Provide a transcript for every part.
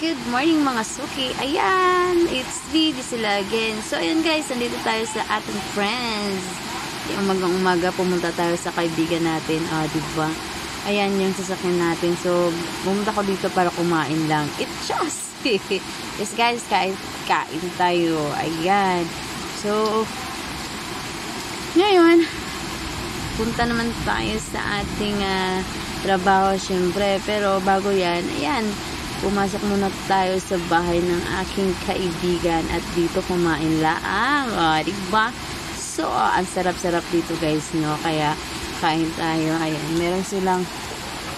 Good morning mga suki. Ayan, it's me, di sila again. So ayan guys, nandito tayo sa ating friends. Umagang-umaga pumunta tayo sa kaibigan natin. Diba? Ayan yung sasakyan natin. So pumunta ko dito para kumain lang. It's just yes guys, kain tayo. Ayan. So ngayon punta naman tayo sa ating trabaho syempre. Pero bago yan, ayan, pumasok muna tayo sa bahay ng aking kaibigan at dito kumain laang. Diba? So, ang sarap-sarap dito guys, no? Kaya, kain tayo. Ayan, meron silang,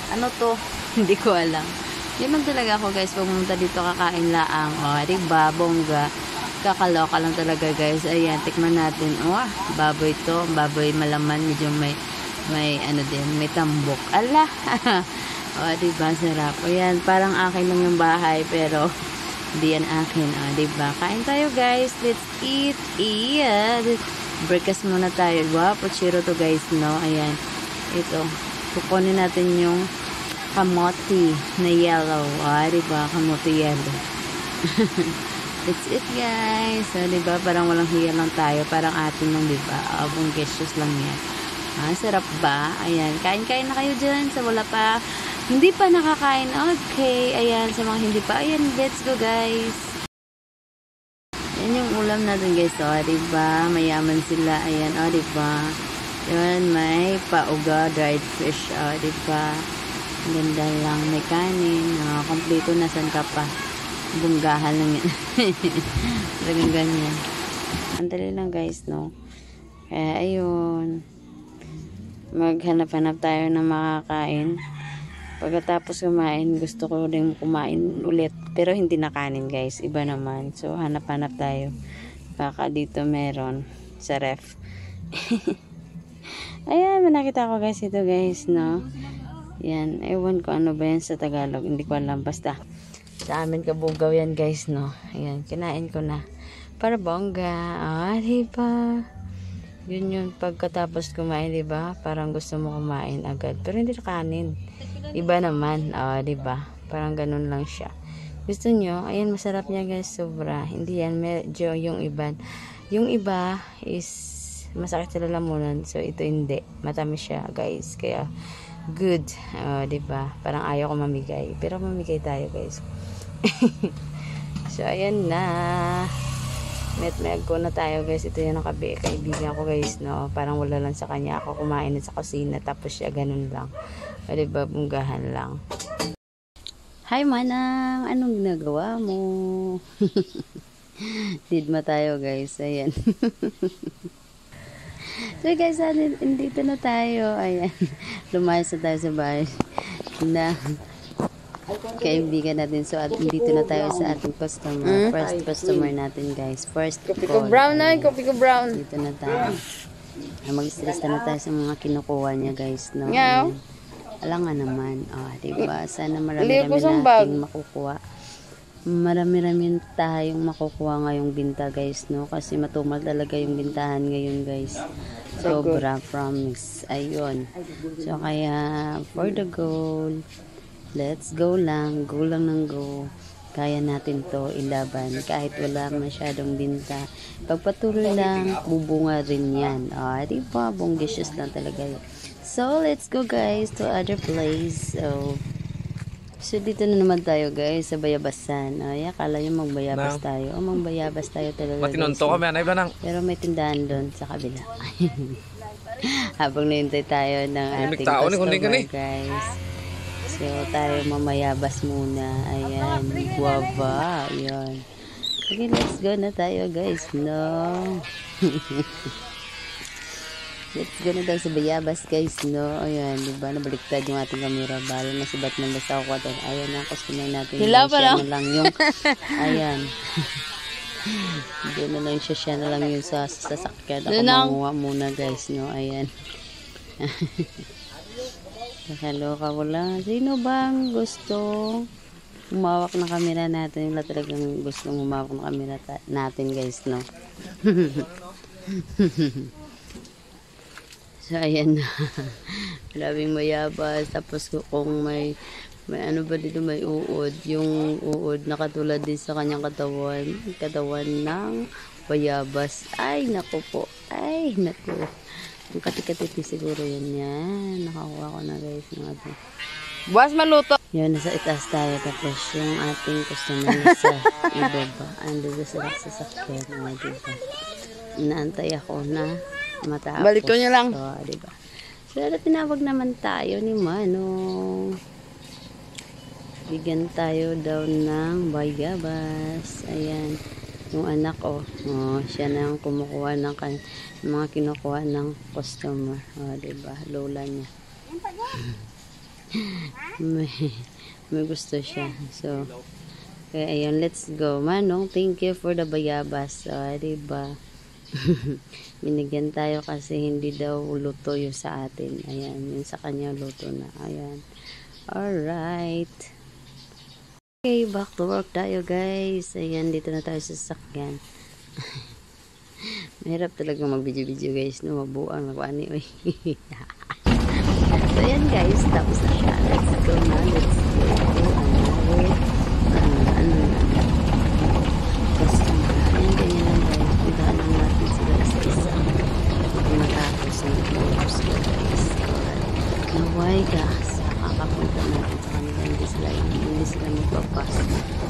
ano to? Hindi ko alam. Yun lang talaga ako guys, pumunta dito kakain laang. Diba? Bongga. Kakaloka lang talaga guys. Ayan, tikman natin. Baboy to. Baboy malaman. Medyo may ano din, may tambok. Ala! Diba, sarap. Ayan, parang akin lang yung bahay, pero hindi yan akin. Diba, kain tayo guys. Let's eat. Breakfast muna tayo. Pochiro to guys, no? Ayan, ito. Kukunin natin yung kamote na yellow. Diba, kamote yellow. Let's eat guys. Diba, parang walang hiya lang tayo. Parang atin lang, diba? Bunggesyos lang yan. Sarap ba? Ayan, kain-kain na kayo dyan. Sa wala pa hindi pa nakakain. Okay, ayan, sa mga hindi pa, ayan, let's go guys. Yan yung ulam natin guys, diba? Mayaman sila, ayan, diba? Yan, may pauga, dried fish, diba? Ganda lang, may kanin, kompleto na, san ka pa? Bunggahan lang yan. Talagang ganyan. Andali lang guys, no? Kaya, ayun. Maghanap-hanap tayo ng makakain. Pagkatapos kumain, gusto ko rin kumain ulit. Pero hindi na kanin guys. Iba naman. So, hanap-hanap tayo. Baka dito meron sa ref. Ayan, nakita ko guys ito guys, no? Yan. Ewan ko ano ba yan sa Tagalog. Hindi ko alam. Basta, sa amin kabugaw yan guys, no? Ayan, kinain ko na. Para bongga. Diba? Yun yung pagkatapos kumain, diba? Parang gusto mo kumain agad. Pero hindi na kanin. Iba naman, diba? Parang ganun lang siya. Gusto nyo? Ayan, masarap niya guys, sobra. Hindi yan, medyo yung iba. Yung iba is masakit sa lalamunan. So, ito hindi. Matamis siya guys. Kaya, good. Diba? Parang ayaw ko mamigay. Pero mamigay tayo guys. So, ayan na. Met ko na tayo guys. Ito yung kaibigan ko guys, no? Parang wala lang sa kanya. Ako kumain sa kusina. Tapos siya ganun lang. Diba, bunggahan lang. Hi Manang, anong ginagawa mo? Didma tayo guys, ayan. So guys, dito na tayo, ayan. Lumayas na tayo sa bahay na kaibigan natin. So, dito na tayo sa ating customer. First customer natin guys. First Kopi ko brown na, kopi ko brown. Dito na tayo. Mag-stress na tayo sa mga kinukuha niya guys, no? Alam nga naman, diba? Sana marami-rami nating makukuha. Marami-rami tayong makukuha ngayong binta, guys, no? Kasi matumal talaga yung bintahan ngayon, guys. Sobra, promise. Ayun. So, kaya, for the goal, let's go lang. Go lang ng go. Kaya natin to ilaban. Kahit wala masyadong binta. Pagpatuloy lang, bubunga rin yan. Diba? Bonggacious lang talaga yun. So, let's go guys to other place. So dito na naman tayo guys sa Bayabasan. Akala nyo magbayabas tayo. Magbayabas tayo talaga guys. Pero may tindahan doon sa kabila. Habang nahintay tayo ng ating customer guys. So, tayo mamayabas muna. Ayan. Guava. Ayan. Okay, let's go na tayo guys. No. Let's go na daw sa Bayabas guys, no? Ayan, diba? Nabaliktad yung ating camera. Bala na si Batman basta ako ko. Ayan ang customer natin. Hila pa lang. Na lang yung, ayan. Doon na lang siya na lang yung sa sasakyan. Ako manguha muna guys, no? Ayan. Nakaloka wala. Sino bang gusto umawak ng camera natin? Wala talagang gustong umawak ng camera natin guys, no? So, ayan na. Maraming mayabas. Tapos, kung may May ano ba dito, may uod. Yung uod na katulad din sa kanyang katawan. Katawan ng bayabas. Ay, naku po. Ay, naku. Ang katikatiti siguro yan. Nakakuha ko na guys. Ng ating. Buwas maluto. Yan, nasa itaas tayo. Tapos yung ating customer nasa ibaba. Ando sa sasakyan. Diba? Inaantay ako na matapos. Balik ko niya lang. So, diba? So, tinawag naman tayo ni Manong. Bigyan tayo daw ng bayabas. Ayan. Yung anak ko. Oh, siya na ang kumukuha ng mga kinukuha ng customer. Oh, diba? Lola niya. may gusto siya. So, kaya ayun, let's go. Manong, thank you for the bayabas. Oh, diba? Binigyan tayo kasi hindi daw luto yung sa atin. Ayan, yung sa kanya luto na. Ayan. Alright. Okay, back to work tayo guys. Ayan, dito na tayo sa sasakyan. Mahirap talaga mag-video-video guys. No, mabuang, magwani. So, ayan guys, tapos na siya. Let's go na. Let's go. Ayan, ganyan lang guys. Puntahan lang natin sila isa-isa. Matapos na focus ko guys. Naway ka sa kakapunta natin sa kanila. Hindi sila magpapas.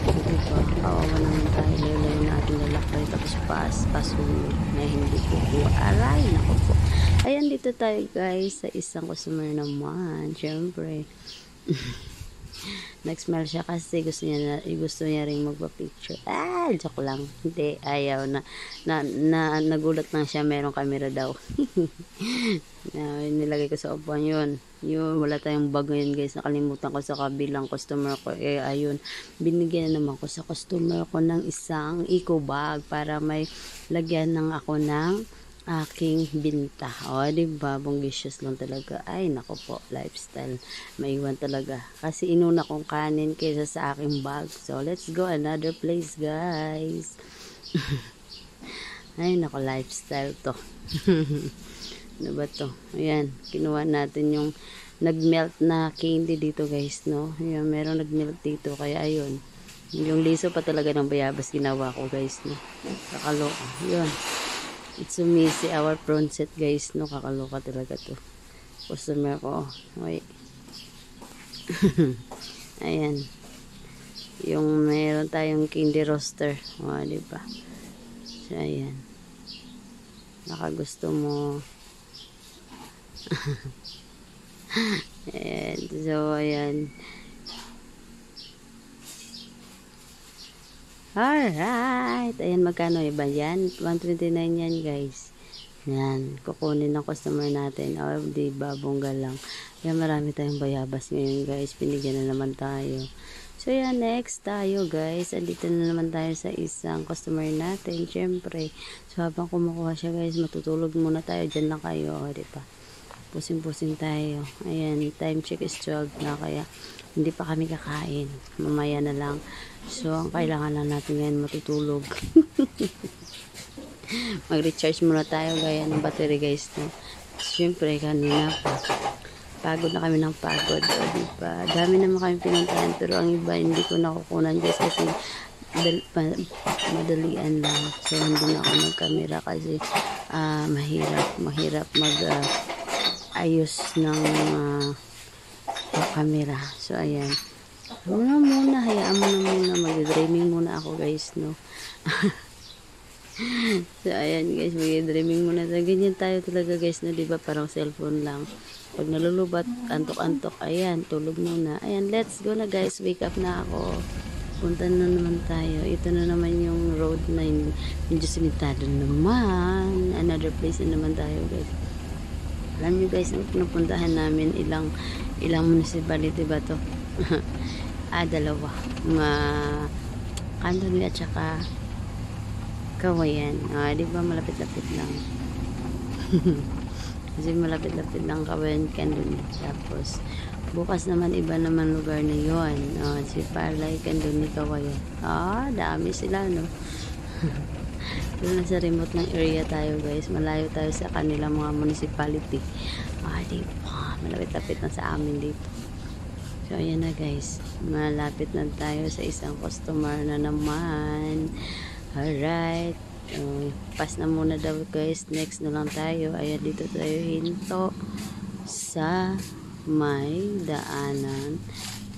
Diba? Kawawa naman tayo. Layo-layo natin lalakay. Tapos pasulog na hindi kukuha. Aray, naku po. Ayan, dito tayo guys sa isang customer naman. Siyempre. Nag-smile siya kasi gusto niya ring magpa-picture. Joke lang. Hindi, ayaw na nagulat lang siya, merong camera daw. Nilagay ko sa upuan yun. Wala tayong bag ngayon guys. Nakalimutan ko sa kabilang customer ko. Ayun. Binigyan na naman ko sa customer ko ng isang eco bag para may lagyan ng ako ng aking binta. O, diba? Bonggisius lang talaga. Ay, nako po. Lifestyle. Maiwan talaga. Kasi inuna kong kanin kaysa sa aking bag. So, let's go another place, guys. Ay, nako. Lifestyle to. Ano ba to? Ayan. Kinuha natin yung nag-melt na candy dito, guys, no? Ayan, meron nag-melt dito. Kaya, ayun. Yung liso pa talaga ng bayabas ginawa ko, guys, no? Kakaloka. Yun. It's Umisi, our prawn set guys, no, kakaloka talaga to. Customer ko, wait. Ayan. Yung meron tayong candy roaster, o, diba? So, ayan. Nakagusto mo. Ayan. So, ayan. Alright. Ayan, magkano iba yan? 129 yan, guys. Yan. Kukunin ng customer natin. O, diba? Bongga lang. Ayan, marami tayong bayabas ngayon, guys. Pinigyan na naman tayo. So, yan. Next tayo, guys. Andito na naman tayo sa isang customer natin. Siyempre. So, habang kumukuha siya, guys, matutulog muna tayo. Diyan lang kayo. O, diba? Pusing-pusing tayo. Ayan. Time check is 12 na. Kaya, hindi pa kami kakain. Mamaya na lang. So, ang kailangan lang natin ngayon matutulog. Mag-recharge muna tayo gaya ng battery guys. No? Siyempre, kanina pa. Pagod na kami ng pagod. O, diba? Dami naman kami pinuntahan. Pero ang iba, hindi ko nakukunan guys. Kasi madalian lang. So, hindi na ako mag-camera kasi mahirap ayos ng camera. So, ayan. Hayaan mo na muna. Mag-dreaming muna ako, guys, no? So, ayan, guys. Mag-dreaming muna. So, ganyan tayo talaga, guys, no? Diba? Parang cellphone lang. Pag nalulubat, antok-antok, ayan, tulog muna. Ayan, let's go na, guys. Wake up na ako. Punta na naman tayo. Ito na naman yung road na medyo simentado naman. Another place na naman tayo, guys. Alam nyo, guys, ang pinapuntahan namin, ilang municipality ba to? Dalawa. Kandoni at saka Kawayan. Di ba malapit-lapit lang? Kasi malapit-lapit lang Kawayan, Kandoni. Tapos, bukas naman iba naman lugar na yun. Si Parlay, Kandoni, Kawayan. Dami sila, no? Pero nasa remote ng area tayo, guys. Malayo tayo sa kanilang mga municipality. Di ba? Malapit-lapit na sa amin dito. So, ayan na guys. Malapit na tayo sa isang customer na naman. Alright. Pass na muna daw guys. Next na lang tayo. Ayan, dito tayo hinto sa may daanan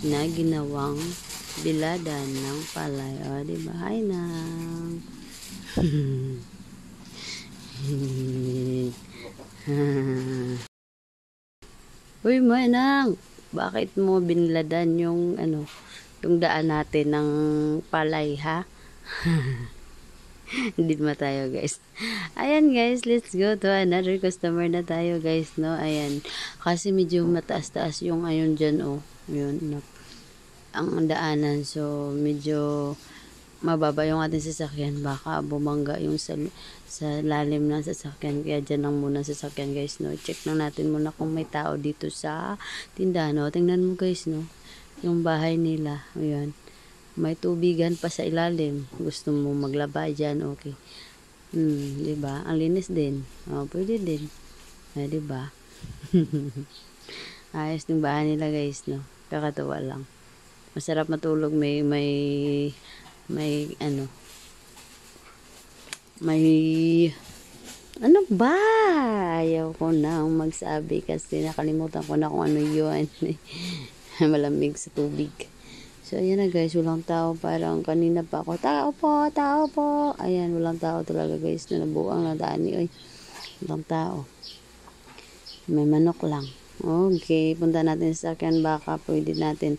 na ginawang biladan ng palay. O, diba? Hi nang. Uy, manang. Bakit mo binladan yung yung daan natin ng palay, ha? Hindi ma tayo guys. Ayan guys, let's go to another customer na tayo guys, no? Ayan. Kasi medyo mataas-taas yung ayon dyan, oh. Yun, no? Ang daanan. So, medyo mababa yung ating sasakyan. Baka bumangga yung sa lalim ng sasakyan. Kaya dyan lang muna sasakyan guys, no? Check lang natin muna kung may tao dito sa tindahan, no? Tingnan mo guys, no? Yung bahay nila. Ayan. May tubigan pa sa ilalim. Gusto mo maglaba dyan, okay. Diba? Ang linis din. Oh, pwede din. Diba? Ayos ng bahay nila guys, no? Kakatuwa lang. Masarap matulog. May ano ba? Ayaw ko na magsabi kasi nakalimutan ko na kung ano yun. Malamig sa tubig. So, ayan na guys, walang tao. Parang kanina pa ako, tao po. Ayan, walang tao talaga guys, na nabuang na daan ni, oy. Walang tao. May manok lang. Okay, punta natin sa sakyan, baka pwede natin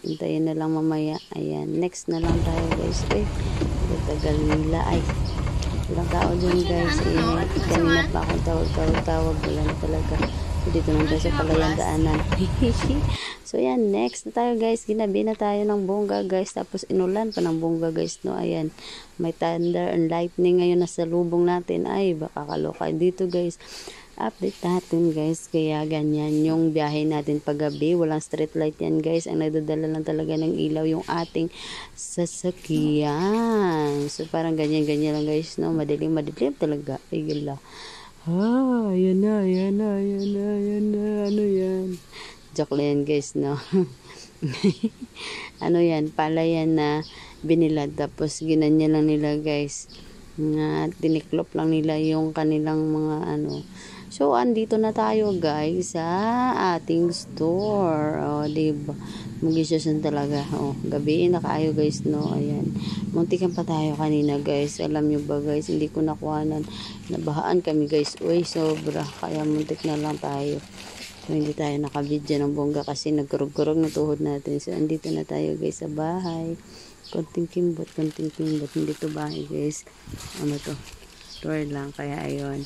hintayin na lang mamaya. Ayan, next na lang tayo guys. Uy, tagal nila. Ay, walang tao dyan guys. Kanina pa akong tawag. Wala na talaga. So, dito lang tayo sa palayan daanan. So, yan. Next na tayo, guys. Ginabi na tayo ng bongga, guys. Tapos, inulan pa ng bongga, guys. No? Ayan. May thunder and lightning ngayon nasa lubong natin. Ay, baka kaloka. Dito, guys. Update natin, guys. Kaya, ganyan yung biyahe natin paggabi. Walang street light yan, guys. Ang nagdadala lang talaga ng ilaw yung ating sasakyan. So, parang ganyan-ganyan lang, guys. No? Madilim talaga. Ay, gala. Ayan na. Ano yan? Joke lang guys, no? Ano yan? Palayan na binilad. Tapos, ginanya lang nila guys. Tiniklop lang nila yung kanilang mga So, andito na tayo guys sa ating store. O, diba? Mag-isyosan talaga. O, gabiin na kayo guys, no? Ayan. Muntikan pa tayo kanina guys. Alam nyo ba guys, hindi ko nakuhanan. Nabahaan kami guys. Uy, sobra. Kaya muntik na lang tayo. So, hindi tayo nakabidya ng bongga kasi nagkurog-kurog na tuhod natin. So, andito na tayo guys sa bahay. Konting kimbot. Hindi to bahay guys. Ano to? Store lang. Kaya ayun.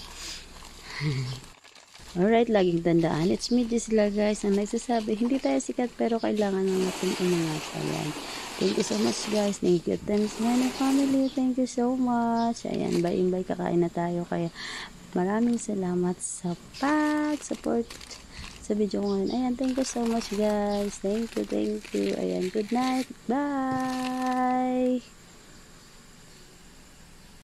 Alright, laging tandaan. It's me, Gisela guys. Ang nagsasabi, hindi tayo sikat pero kailangan ng ating umangat. Ayan. Thank you so much guys. Thank you. Thanks my family. Thank you so much. Ayan, bye-bye. Kakain na tayo. Kaya maraming salamat sa pag-support sa video ko ngayon. Ayan, thank you so much guys. Thank you. Ayan, good night. Bye!